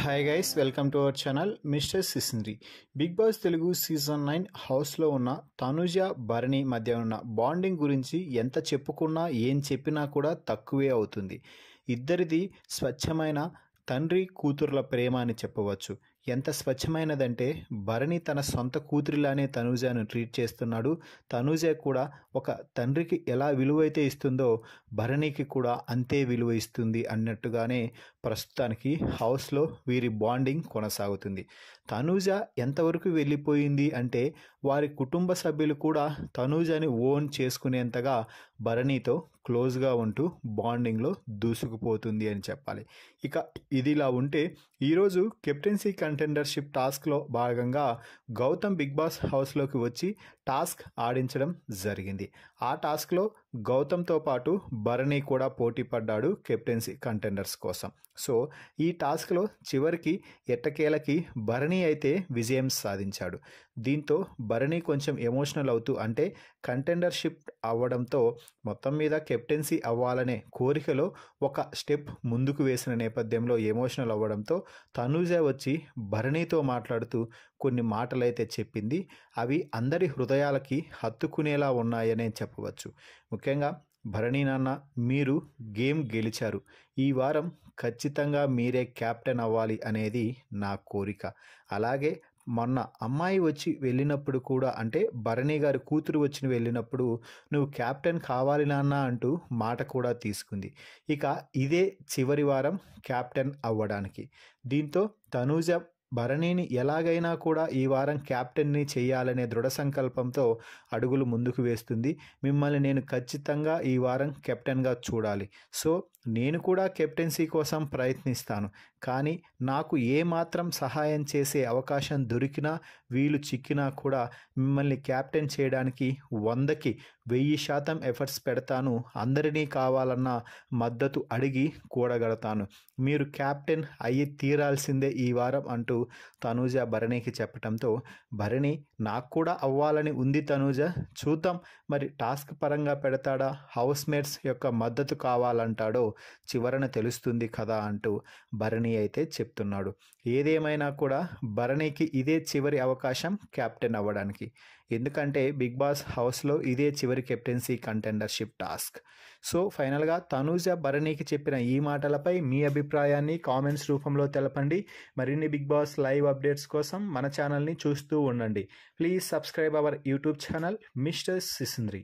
Hi guys, welcome to our channel mister Sisindri. Big boss Telugu season 9 హౌస్లో ఉన్న తనుజ భరణి మధ్య ఉన్న బాండింగ్ గురించి ఎంత చెప్పుకున్నా ఏం చెప్పినా కూడా తక్కువే అవుతుంది. ఇద్దరిది స్వచ్ఛమైన తండ్రి కూతుర్ల ప్రేమ అని చెప్పవచ్చు. ఎంత స్వచ్ఛమైనదంటే భరణి తన సొంత కూతురిలానే తనూజను ట్రీట్ చేస్తున్నాడు. తనూజ కూడా ఒక తండ్రికి ఎలా విలువ అయితే ఇస్తుందో భరణికి కూడా అంతే విలువ ఇస్తుంది అన్నట్టుగానే ప్రస్తుతానికి హౌస్లో వీరి బాండింగ్ కొనసాగుతుంది. తనూజ ఎంతవరకు వెళ్ళిపోయింది అంటే వారి కుటుంబ సభ్యులు కూడా తనూజని ఓన్ చేసుకునేంతగా భరణితో క్లోజ్గా ఉంటూ బాండింగ్లో దూసుకుపోతుంది అని చెప్పాలి. ఇక ఇదిలా ఉంటే ఈరోజు కెప్టెన్సీ కంటెండర్షిప్ టాస్క్లో భాగంగా గౌతమ్ బిగ్ బాస్ హౌస్లోకి వచ్చి టాస్క్ ఆడించడం జరిగింది. ఆ టాస్క్లో గౌతమ్తో పాటు భరణి కూడా పోటీ పడ్డాడు కెప్టెన్సీ కంటెండర్స్ కోసం. సో ఈ టాస్క్లో చివరికి ఎట్టకేలకి భరణి అయితే విజయం సాధించాడు. దీంతో భరణి కొంచెం ఎమోషనల్ అవుతూ, అంటే కంటెండర్షిప్ అవ్వడంతో మొత్తం మీద కెప్టెన్సీ అవ్వాలనే కోరికలో ఒక స్టెప్ ముందుకు వేసిన నేపథ్యంలో ఎమోషనల్ అవ్వడంతో తనూజ వచ్చి భరణితో మాట్లాడుతూ కొన్ని మాటలైతే చెప్పింది. అవి అందరి హృదయాలకి హత్తుకునేలా ఉన్నాయనే చెప్పవచ్చు. ముఖ్యంగా భరణి నాన్న, మీరు గేమ్ గెలిచారు. ఈ వారం ఖచ్చితంగా మీరే క్యాప్టెన్ అవ్వాలి అనేది నా కోరిక. అలాగే మొన్న అమ్మాయి వచ్చి వెళ్ళినప్పుడు కూడా, అంటే భరణి గారి కూతురు వచ్చి వెళ్ళినప్పుడు నువ్వు క్యాప్టెన్ కావాలి నాన్న అంటూ మాట కూడా తీసుకుంది. ఇక ఇదే చివరి వారం క్యాప్టెన్ అవ్వడానికి. దీంతో తనూజ భరణిని ఎలాగైనా కూడా ఈ వారం క్యాప్టెన్ని చేయాలనే దృఢ సంకల్పంతో అడుగులు ముందుకు వేస్తుంది. మిమ్మల్ని నేను ఖచ్చితంగా ఈ వారం కెప్టెన్గా చూడాలి. సో నేను కూడా కెప్టెన్సీ కోసం ప్రయత్నిస్తాను. కానీ నాకు ఏమాత్రం సహాయం చేసే అవకాశం దొరికినా, వీలు చిక్కినా కూడా మిమ్మల్ని క్యాప్టెన్ చేయడానికి 100కి 1000% ఎఫర్ట్స్ పెడతాను. అందరినీ కావాలన్న మద్దతు అడిగి కూడగడతాను. మీరు క్యాప్టెన్ అయ్యి తీరాల్సిందే ఈ వారం అంటూ తనూజ భరణికి చెప్పడంతో, భరణి నాకు కూడా అవ్వాలని ఉంది తనూజ, చూద్దాం మరి టాస్క్ పరంగా పెడతాడా, హౌస్ మేట్స్ యొక్క మద్దతు కావాలంటాడో చివరన తెలుస్తుంది కదా అంటూ భరణి అయితే చెప్తున్నాడు. ఏదేమైనా కూడా భరణికి ఇదే చివరి అవకాశం క్యాప్టెన్ అవ్వడానికి. ఎందుకంటే బిగ్ బాస్ హౌస్లో ఇదే చివరి కెప్టెన్సీ కంటెండర్షిప్ టాస్క్. సో ఫైనల్గా తనూజ భరణికి చెప్పిన ఈ మాటలపై మీ అభిప్రాయాన్ని కామెంట్స్ రూపంలో తెలపండి. మరిన్ని బిగ్ బాస్ లైవ్ అప్డేట్స్ కోసం మన ఛానల్ని చూస్తూ ఉండండి. Please subscribe our YouTube channel mister సిసింద్రి.